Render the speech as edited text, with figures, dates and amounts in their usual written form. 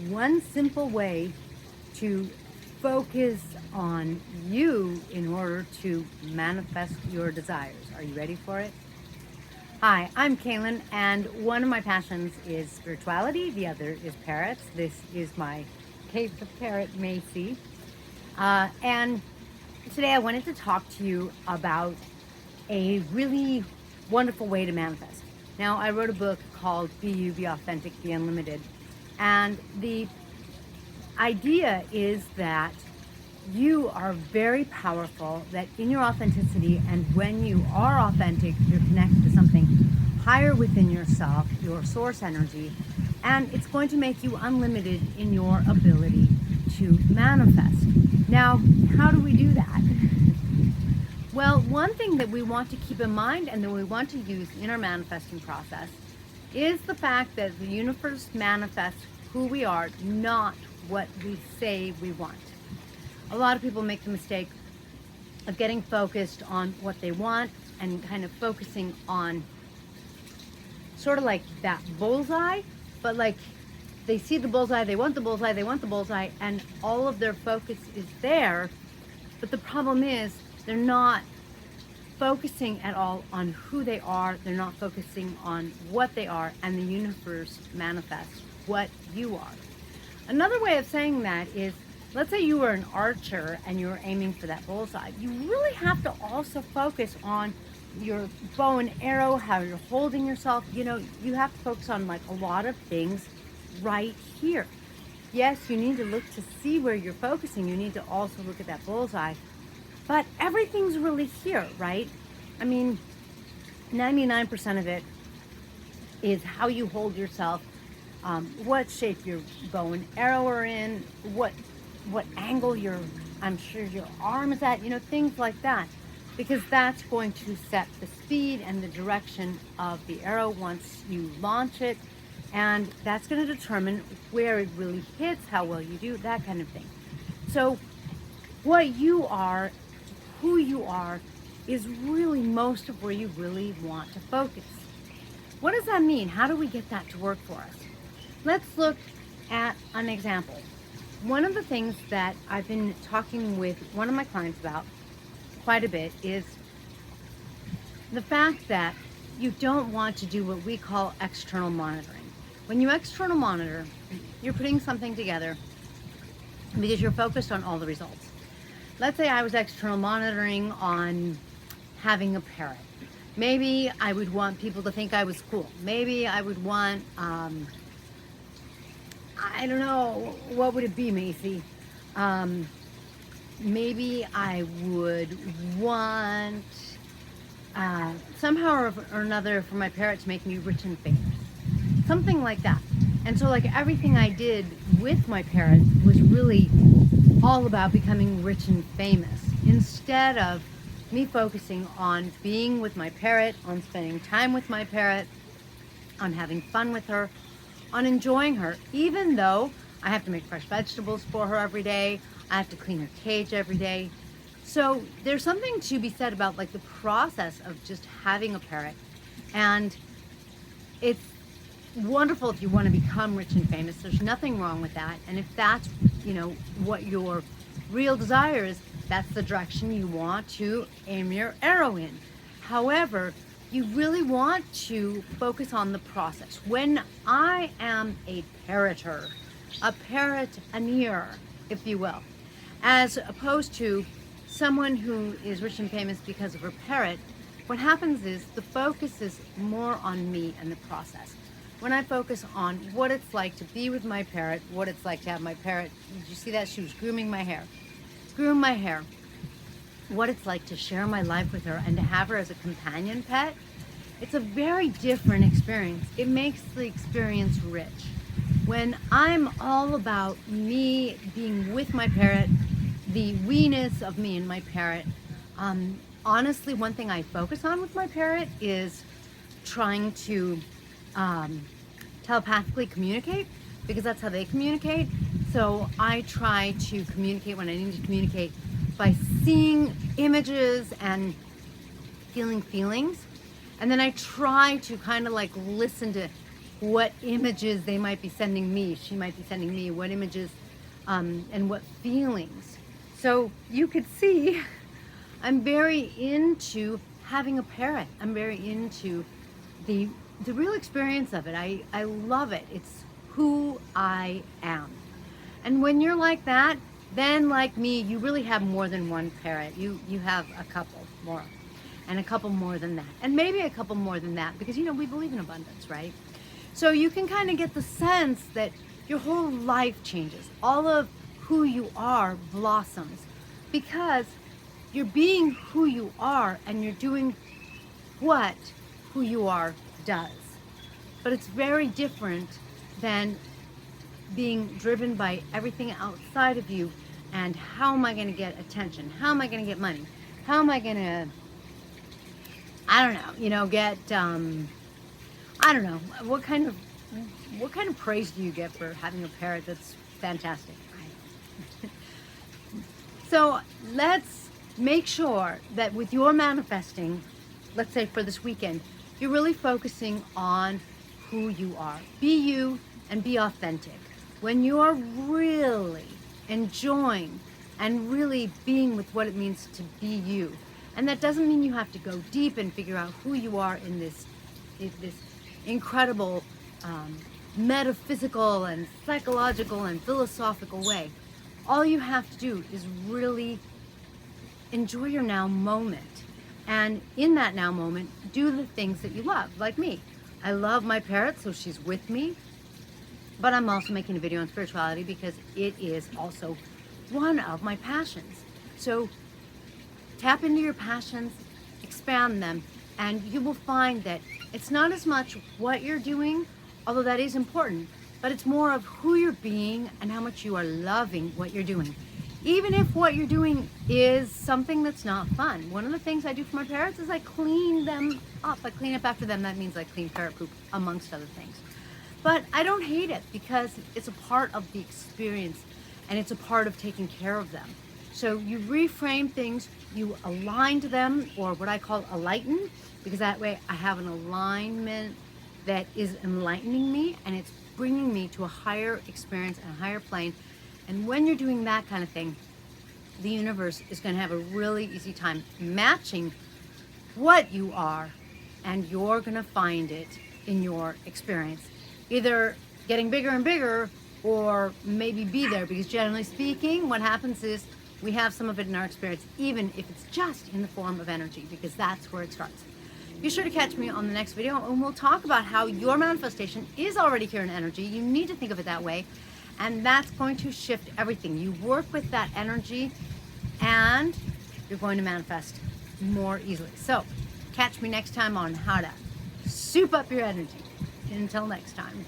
one simple way to focus on you in order to manifest your desires. Are you ready for it? Hi, I'm Kaylin, and one of my passions is spirituality. The other is parrots. This is my Cave the Parrot Macy. And today I wanted to talk to you about a really wonderful way to manifest. Now, I wrote a book called Be You, Be Authentic, Be Unlimited. And the idea is that you are very powerful, that in your authenticity, and when you are authentic, you're connected to something higher within yourself, your source energy, and it's going to make you unlimited in your ability to manifest. Now, how do we do that? Well, one thing that we want to keep in mind and that we want to use in our manifesting process is the fact that the universe manifests who we are, not what we say we want. A lot of people make the mistake of getting focused on what they want and kind of focusing on sort of like that bullseye, but like they see the bullseye, they want the bullseye, they want the bullseye, and all of their focus is there. But the problem is they're not focusing at all on who they are. They're not focusing on what they are, and the universe manifests what you are. Another way of saying that is, let's say you were an archer and you were aiming for that bullseye. You really have to also focus on your bow and arrow, how you're holding yourself. You know, you have to focus on like a lot of things right here. Yes, you need to look to see where you're focusing. You need to also look at that bullseye. But everything's really here, right? I mean, 99% of it is how you hold yourself, what shape your bow and arrow are in, what angle I'm sure your arm is at, you know, things like that. Because that's going to set the speed and the direction of the arrow once you launch it. And that's going to determine where it really hits, how well you do, that kind of thing. So what you are, who you are, is really most of where you really want to focus. What does that mean? How do we get that to work for us? Let's look at an example. One of the things that I've been talking with one of my clients about quite a bit is the fact that you don't want to do what we call external monitoring. When you external monitor, you're putting something together because you're focused on all the results. Let's say I was external monitoring on having a parrot. Maybe I would want people to think I was cool. Maybe I would want, I don't know, what would it be, Macy? Maybe I would want somehow or another for my parrot to make me rich and famous. Something like that. And so like everything I did with my parrot was really all about becoming rich and famous, instead of me focusing on being with my parrot, on spending time with my parrot, on having fun with her, on enjoying her, even though I have to make fresh vegetables for her every day. I have to clean her cage every day. So there's something to be said about like the process of just having a parrot. And it's wonderful if you want to become rich and famous. There's nothing wrong with that. And if that's, you know, what your real desire is, that's the direction you want to aim your arrow in. However, you really want to focus on the process. When I am a parroter, a parroteer, if you will, as opposed to someone who is rich and famous because of her parrot, what happens is the focus is more on me and the process. When I focus on what it's like to be with my parrot, what it's like to have my parrot, did you see that? She was grooming my hair. Groom my hair. What it's like to share my life with her and to have her as a companion pet, it's a very different experience. It makes the experience rich. When I'm all about me being with my parrot, the we-ness of me and my parrot, honestly, one thing I focus on with my parrot is trying to telepathically communicate, because that's how they communicate. So I try to communicate when I need to communicate by seeing images and feeling feelings. And then I try to kind of like listen to what images they might be sending me. She might be sending me what images and what feelings. So you could see I'm very into having a parrot. I'm very into the real experience of it. I love it. It's who I am. And when you're like that, then like me, you really have more than one parrot. You have a couple more, and a couple more than that, and maybe a couple more than that, because we believe in abundance, right? So you can kind of get the sense that your whole life changes. All of who you are blossoms because you're being who you are and you're doing what who you are does. But it's very different than being driven by everything outside of you and how am I going to get attention? How am I going to get money? How am I going to, I don't know, get, I don't know, what kind of praise do you get for having a parrot that's fantastic? So let's make sure that with your manifesting, let's say for this weekend, you're really focusing on who you are. Be you and be authentic. When you're really enjoying and really being with what it means to be you. And that doesn't mean you have to go deep and figure out who you are in this incredible metaphysical and psychological and philosophical way. All you have to do is really enjoy your now moment. And in that now moment, do the things that you love, like me. I love my parrot, so she's with me. But I'm also making a video on spirituality because it is also one of my passions. So tap into your passions, expand them, and you will find that it's not as much what you're doing, although that is important, but it's more of who you're being and how much you are loving what you're doing. Even if what you're doing is something that's not fun. One of the things I do for my parrots is I clean them up. I clean up after them. That means I clean parrot poop, amongst other things. But I don't hate it because it's a part of the experience and it's a part of taking care of them. So you reframe things, you align to them, or what I call enlighten, because that way I have an alignment that is enlightening me and it's bringing me to a higher experience and a higher plane. And when you're doing that kind of thing, the universe is going to have a really easy time matching what you are, and you're going to find it in your experience. Either getting bigger and bigger, or maybe be there, because generally speaking, what happens is we have some of it in our experience, even if it's just in the form of energy, because that's where it starts. Be sure to catch me on the next video, and we'll talk about how your manifestation is already here in energy. You need to think of it that way, and that's going to shift everything. You work with that energy, and you're going to manifest more easily. So, catch me next time on how to soup up your energy. Until next time.